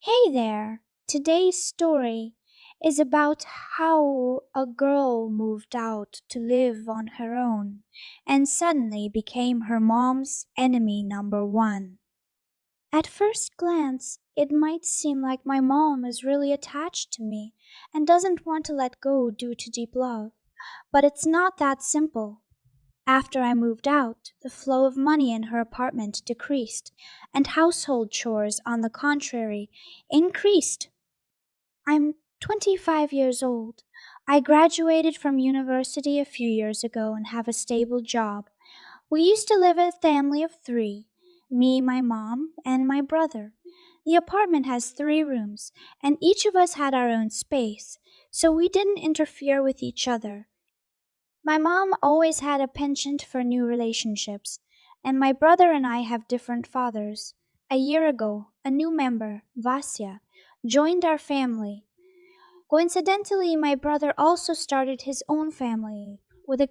Hey there! Today's story is about how a girl moved out to live on her own and suddenly became her mom's enemy number one. At first glance, it might seem like my mom is really attached to me and doesn't want to let go due to deep love, but it's not that simple. After I moved out, the flow of money in her apartment decreased, and household chores, on the contrary, increased. I'm 25 years old. I graduated from university a few years ago and have a stable job. We used to live a family of three: me, my mom, and my brother. The apartment has three rooms, and each of us had our own space, so we didn't interfere with each other. My mom always had a penchant for new relationships, and my brother and I have different fathers. A year ago, a new member, Vasya, joined our family. Coincidentally, my brother also started his own family, with a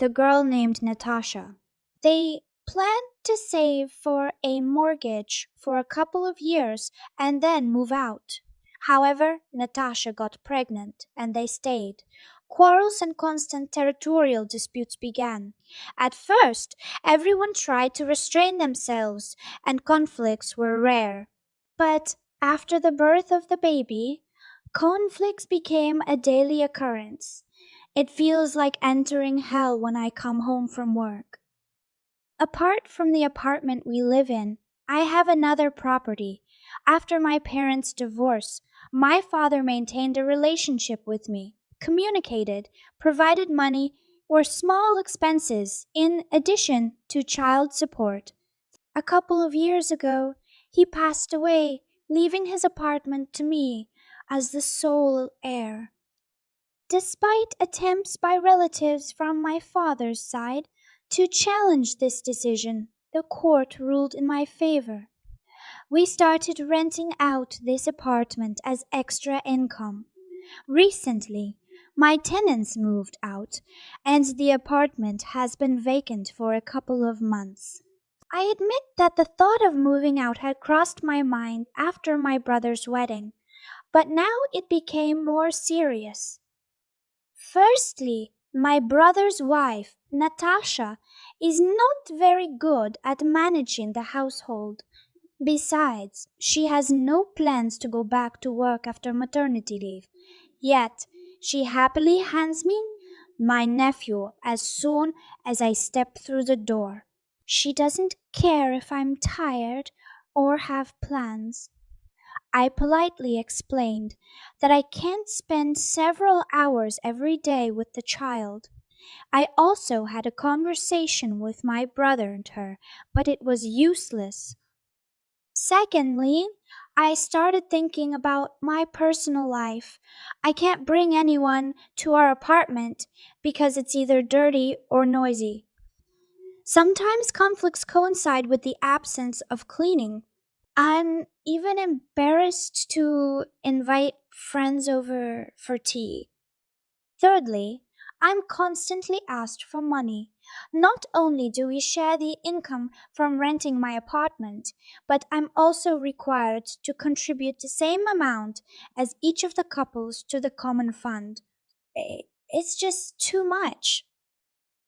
girl named Natasha. They planned to save for a mortgage for a couple of years and then move out. However, Natasha got pregnant and they stayed. Quarrels and constant territorial disputes began. At first, everyone tried to restrain themselves and conflicts were rare. But after the birth of the baby, conflicts became a daily occurrence. It feels like entering hell when I come home from work. Apart from the apartment we live in, I have another property. After my parents' divorce, my father maintained a relationship with me, communicated, provided money or small expenses in addition to child support. A couple of years ago, he passed away, leaving his apartment to me as the sole heir. Despite attempts by relatives from my father's side to challenge this decision, the court ruled in my favor. We started renting out this apartment as extra income. Recently, my tenants moved out, and the apartment has been vacant for a couple of months. I admit that the thought of moving out had crossed my mind after my brother's wedding, but now it became more serious. Firstly, my brother's wife, Natasha, is not very good at managing the household. Besides, she has no plans to go back to work after maternity leave. Yet, she happily hands me my nephew as soon as I step through the door. She doesn't care if I'm tired or have plans. I politely explained that I can't spend several hours every day with the child. I also had a conversation with my brother and her, but it was useless. Secondly, I started thinking about my personal life. I can't bring anyone to our apartment because it's either dirty or noisy. Sometimes conflicts coincide with the absence of cleaning. I'm even embarrassed to invite friends over for tea. Thirdly, I'm constantly asked for money. Not only do we share the income from renting my apartment, but I'm also required to contribute the same amount as each of the couples to the common fund. It's just too much.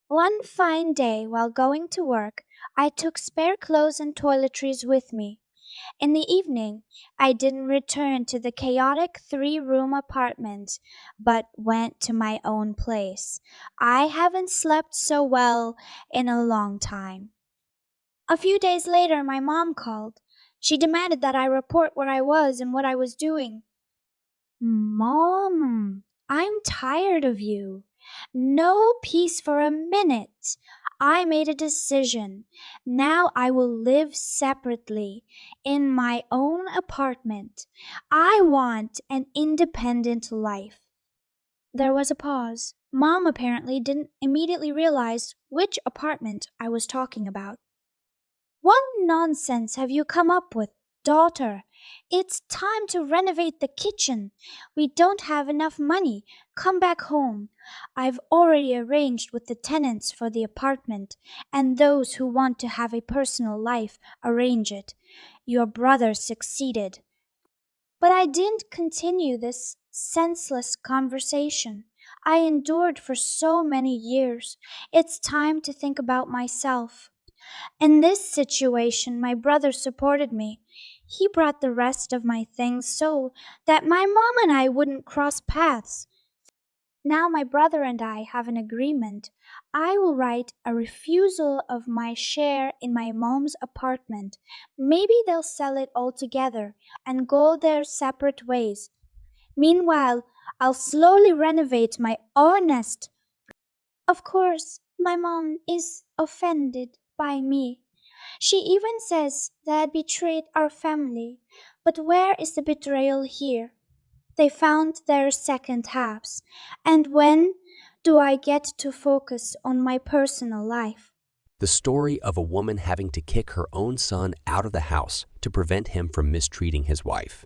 One fine day while going to work, I took spare clothes and toiletries with me. In the evening, I didn't return to the chaotic three-room apartment, but went to my own place. I haven't slept so well in a long time. A few days later, my mom called. She demanded that I report where I was and what I was doing. Mom, I'm tired of you. No peace for a minute. I made a decision. Now I will live separately in my own apartment. I want an independent life. There was a pause. Mom apparently didn't immediately realize which apartment I was talking about. What nonsense have you come up with, daughter? It's time to renovate the kitchen. We don't have enough money. Come back home. I've already arranged with the tenants for the apartment, and those who want to have a personal life arrange it. Your brother succeeded. But I didn't continue this senseless conversation. I endured for so many years. It's time to think about myself. In this situation, my brother supported me. He brought the rest of my things so that my mom and I wouldn't cross paths. Now my brother and I have an agreement. I will write a refusal of my share in my mom's apartment. Maybe they'll sell it altogether and go their separate ways. Meanwhile, I'll slowly renovate my own nest. Of course, my mom is offended by me. She even says that I betrayed our family. But where is the betrayal here? They found their second halves. And when do I get to focus on my personal life? The story of a woman having to kick her own son out of the house to prevent him from mistreating his wife.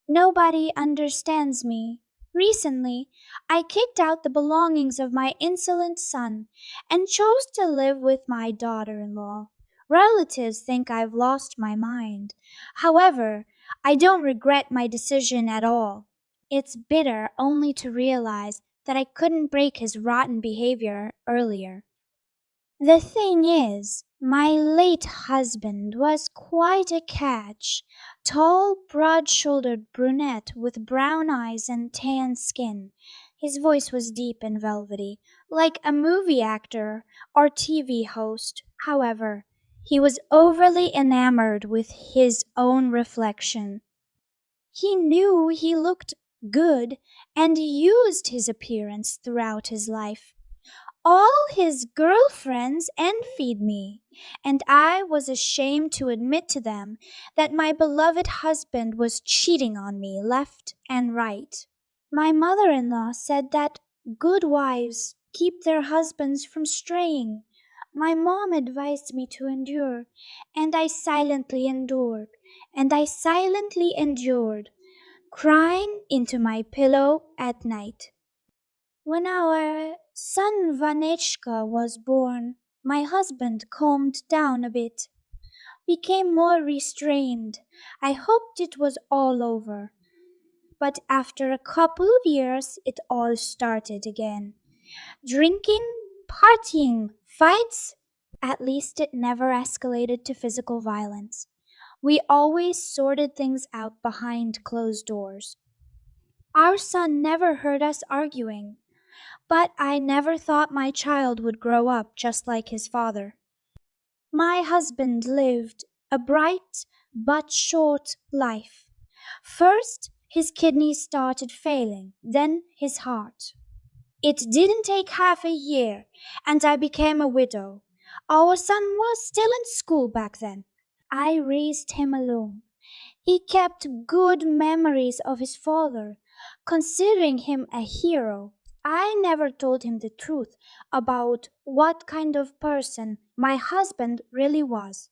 Nobody understands me. Recently, I kicked out the belongings of my insolent son and chose to live with my daughter in law. Relatives think I've lost my mind. However, I don't regret my decision at all. It's bitter only to realize that I couldn't break his rotten behavior earlier. The thing is, my late husband was quite a catch. Tall, broad-shouldered brunette with brown eyes and tan skin. His voice was deep and velvety, like a movie actor or TV host. However, he was overly enamored with his own reflection. He knew he looked good and used his appearance throughout his life. All his girlfriends envied me, and I was ashamed to admit to them that my beloved husband was cheating on me left and right. My mother in law said that good wives keep their husbands from straying. My mom advised me to endure, and I silently endured, and I silently endured, crying into my pillow at night. When our son Vanechka was born, my husband calmed down a bit, became more restrained. I hoped it was all over. But after a couple of years, it all started again. Drinking, partying, fights. At least it never escalated to physical violence. We always sorted things out behind closed doors. Our son never heard us arguing. But I never thought my child would grow up just like his father. My husband lived a bright but short life. First, his kidneys started failing, then his heart. It didn't take half a year, and I became a widow. Our son was still in school back then. I raised him alone. He kept good memories of his father, considering him a hero. I never told him the truth about what kind of person my husband really was.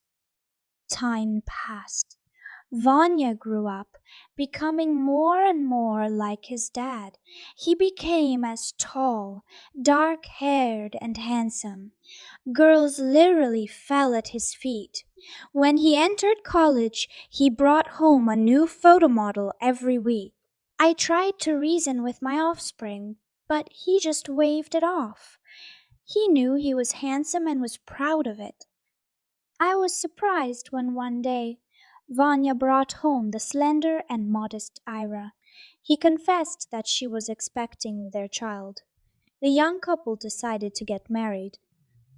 Time passed. Vanya grew up, becoming more and more like his dad. He became as tall, dark haired, and handsome. Girls literally fell at his feet. When he entered college, he brought home a new photo model every week. I tried to reason with my offspring, but he just waved it off. He knew he was handsome and was proud of it. I was surprised when one day Vanya brought home the slender and modest Ira. He confessed that she was expecting their child. The young couple decided to get married.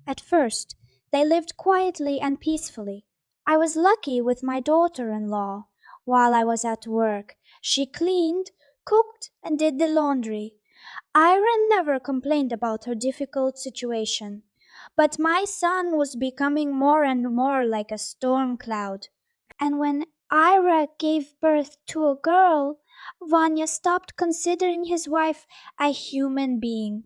At first, they lived quietly and peacefully. I was lucky with my daughter-in-law. While I was at work, she cleaned, cooked, and did the laundry. Ira never complained about her difficult situation. But my son was becoming more and more like a storm cloud. And when Ira gave birth to a girl, Vanya stopped considering his wife a human being.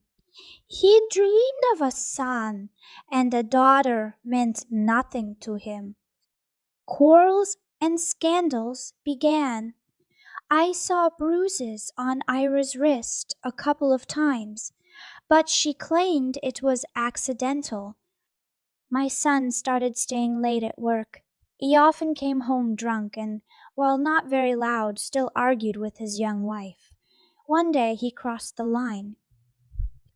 He dreamed of a son, and a daughter meant nothing to him. Quarrels and scandals began. I saw bruises on Ira's wrist a couple of times. but she claimed it was accidental. My son started staying late at work. He often came home drunk and, while not very loud, still argued with his young wife. One day he crossed the line.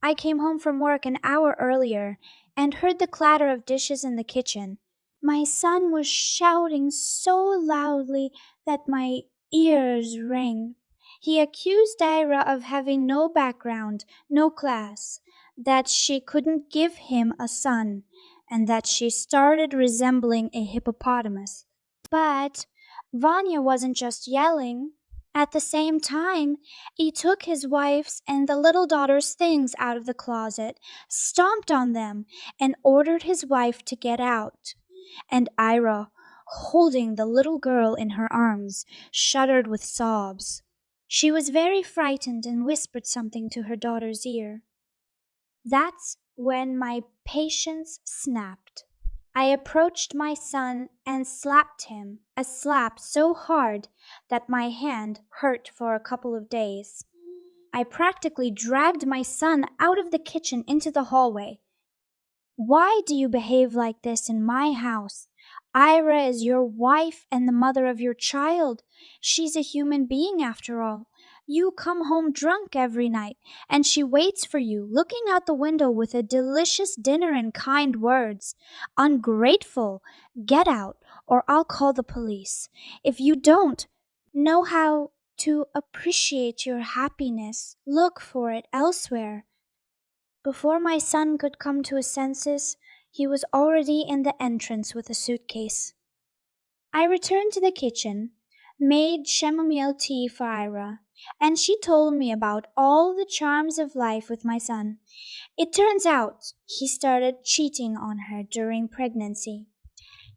I came home from work an hour earlier and heard the clatter of dishes in the kitchen. My son was shouting so loudly that my ears rang. He accused Ira of having no background, no class, that she couldn't give him a son, and that she started resembling a hippopotamus. But Vanya wasn't just yelling. At the same time, he took his wife's and the little daughter's things out of the closet, stomped on them, and ordered his wife to get out. And Ira, holding the little girl in her arms, shuddered with sobs. She was very frightened and whispered something to her daughter's ear. That's when my patience snapped. I approached my son and slapped him, a slap so hard that my hand hurt for a couple of days. I practically dragged my son out of the kitchen into the hallway. Why do you behave like this in my house? Ira is your wife and the mother of your child. She's a human being after all. You come home drunk every night, and she waits for you, looking out the window with a delicious dinner and kind words. Ungrateful! Get out, or I'll call the police. If you don't know how to appreciate your happiness, look for it elsewhere. Before my son could come to his senses, he was already in the entrance with a suitcase. I returned to the kitchen, made chamomile tea for Ira, and she told me about all the charms of life with my son. It turns out he started cheating on her during pregnancy.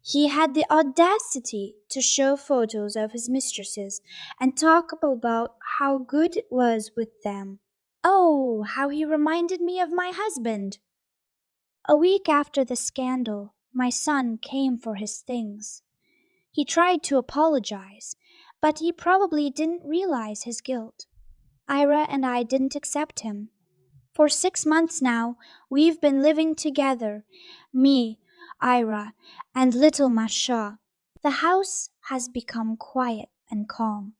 He had the audacity to show photos of his mistresses and talk about how good it was with them. Oh, how he reminded me of my husband. A week after the scandal, my son came for his things. He tried to apologize, but he probably didn't realize his guilt. Ira and I didn't accept him. For 6 months now, we've been living together, me, Ira, and little Masha. The house has become quiet and calm.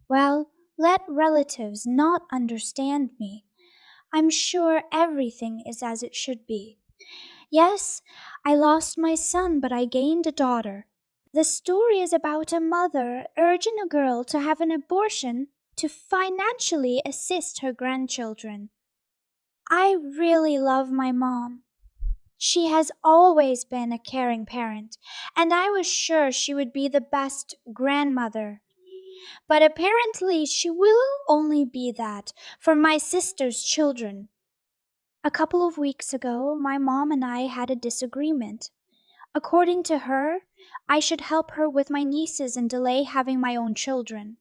Well, let relatives not understand me. I'm sure everything is as it should be. Yes, I lost my son, but I gained a daughter. The story is about a mother urging a girl to have an abortion to financially assist her grandchildren. I really love my mom. She has always been a caring parent, and I was sure she would be the best grandmother. But apparently, she will only be that for my sister's children. A couple of weeks ago, my mom and I had a disagreement. According to her, I should help her with my nieces and delay having my own children.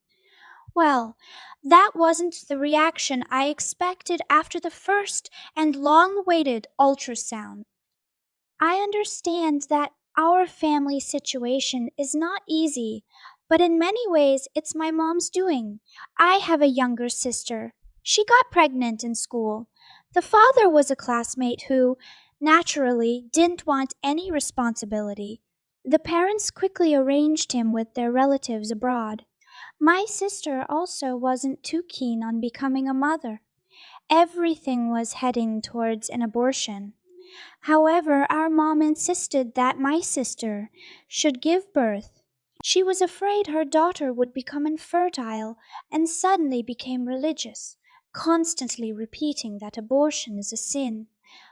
Well, that wasn't the reaction I expected after the first and long awaited ultrasound. I understand that our family situation is not easy, but in many ways it's my mom's doing. I have a younger sister. She got pregnant in school. The father was a classmate who, naturally, didn't want any responsibility. The parents quickly arranged him with their relatives abroad. My sister also wasn't too keen on becoming a mother. Everything was heading towards an abortion. However, our mom insisted that my sister should give birth. She was afraid her daughter would become infertile and suddenly became religious, constantly repeating that abortion is a sin.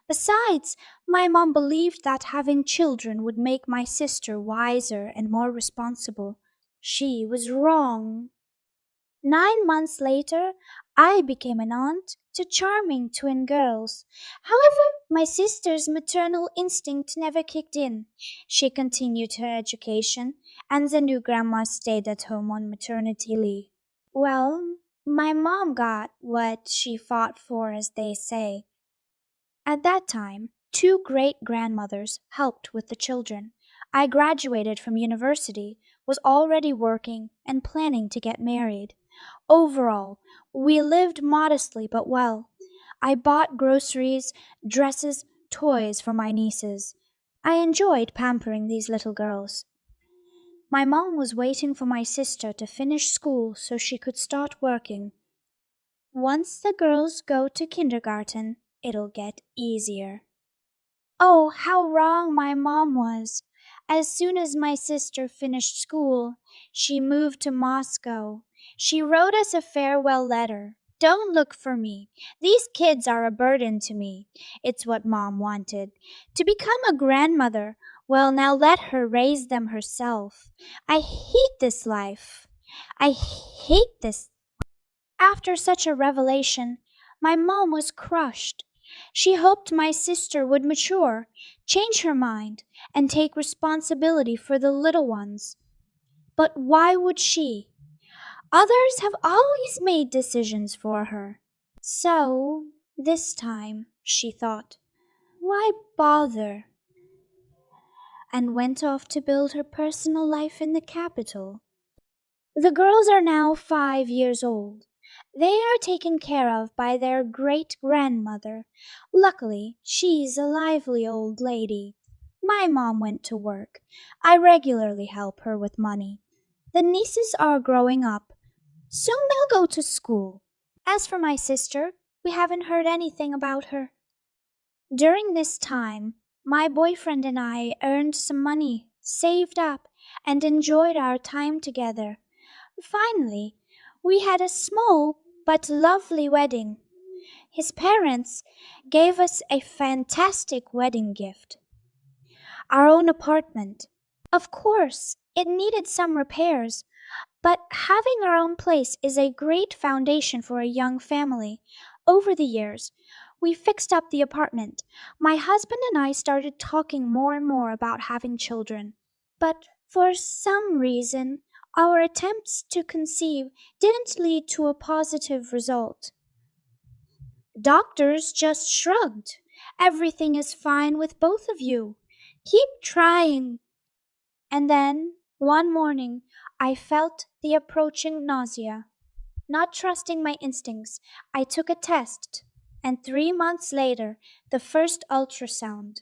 Besides, my mom believed that having children would make my sister wiser and more responsible. She was wrong. 9 months later, I became an aunt to charming twin girls. However, my sister's maternal instinct never kicked in. She continued her education, and the new grandma stayed at home on maternity leave. Well, my mom got what she fought for, as they say. At that time, two great grandmothers helped with the children. I graduated from university, was already working, and planning to get married. Overall, we lived modestly but well. I bought groceries, dresses, toys for my nieces. I enjoyed pampering these little girls. My mom was waiting for my sister to finish school so she could start working. Once the girls go to kindergarten, it'll get easier. Oh, how wrong my mom was. As soon as my sister finished school, she moved to Moscow. She wrote us a farewell letter. Don't look for me. These kids are a burden to me. It's what mom wanted. To become a grandmother. Well, now let her raise them herself. I hate this life. I hate this. After such a revelation, my mom was crushed. She hoped my sister would mature, change her mind, and take responsibility for the little ones. But why would she? Others have always made decisions for her. So, this time, she thought, why bother? And went off to build her personal life in the capital. The girls are now 5 years old. They are taken care of by their great grandmother. Luckily, she's a lively old lady. My mom went to work. I regularly help her with money. The nieces are growing up. Soon they'll go to school. As for my sister, we haven't heard anything about her. During this time, my boyfriend and I earned some money, saved up, and enjoyed our time together. Finally, we had a small but lovely wedding. His parents gave us a fantastic wedding gift, our own apartment. Of course, it needed some repairs, but having our own place is a great foundation for a young family. Over the years, we fixed up the apartment. My husband and I started talking more and more about having children. But for some reason, our attempts to conceive didn't lead to a positive result. Doctors just shrugged. Everything is fine with both of you. Keep trying. And then, one morning, I felt the approaching nausea. Not trusting my instincts, I took a test, and 3 months later, the first ultrasound.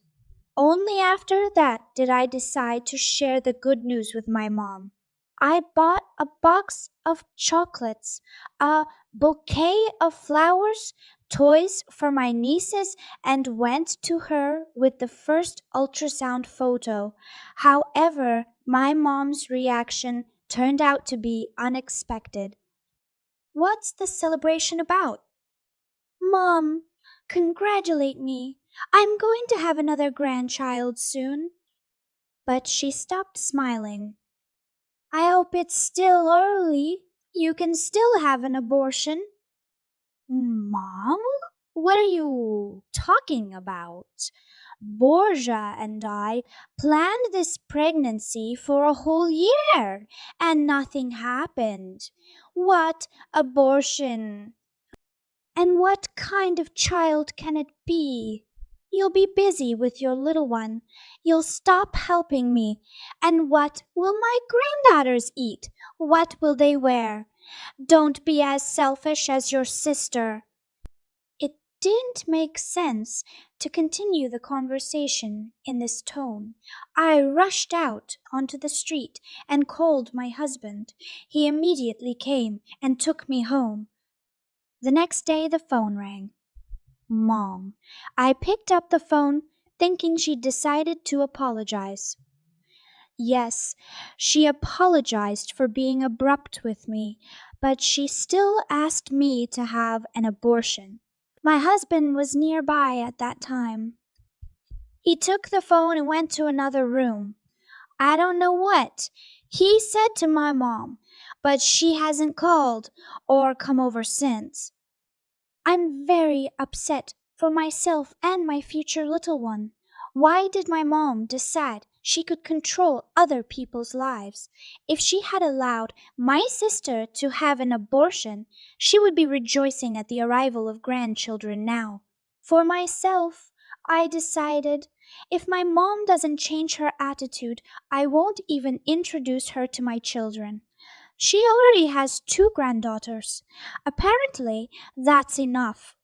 Only after that did I decide to share the good news with my mom. I bought a box of chocolates, a bouquet of flowers, toys for my nieces, and went to her with the first ultrasound photo. However, my mom's reaction turned out to be unexpected. What's the celebration about? Mom, congratulate me. I'm going to have another grandchild soon. But she stopped smiling. I hope it's still early. You can still have an abortion. Mom? What are you talking about? Borgia and I planned this pregnancy for a whole year, and nothing happened. What abortion? And what kind of child can it be? You'll be busy with your little one. You'll stop helping me. And what will my granddaughters eat? What will they wear? Don't be as selfish as your sister. It didn't make sense to continue the conversation in this tone. I rushed out onto the street and called my husband. He immediately came and took me home. The next day the phone rang. Mom. I picked up the phone thinking she'd decided to apologize. Yes, she apologized for being abrupt with me, but she still asked me to have an abortion. My husband was nearby at that time. He took the phone and went to another room. I don't know what he said to my mom, but she hasn't called or come over since. I'm very upset for myself and my future little one. Why did my mom decide she could control other people's lives? If she had allowed my sister to have an abortion, she would be rejoicing at the arrival of grandchildren now. For myself, I decided if my mom doesn't change her attitude, I won't even introduce her to my children. She already has 2 granddaughters. Apparently, that's enough.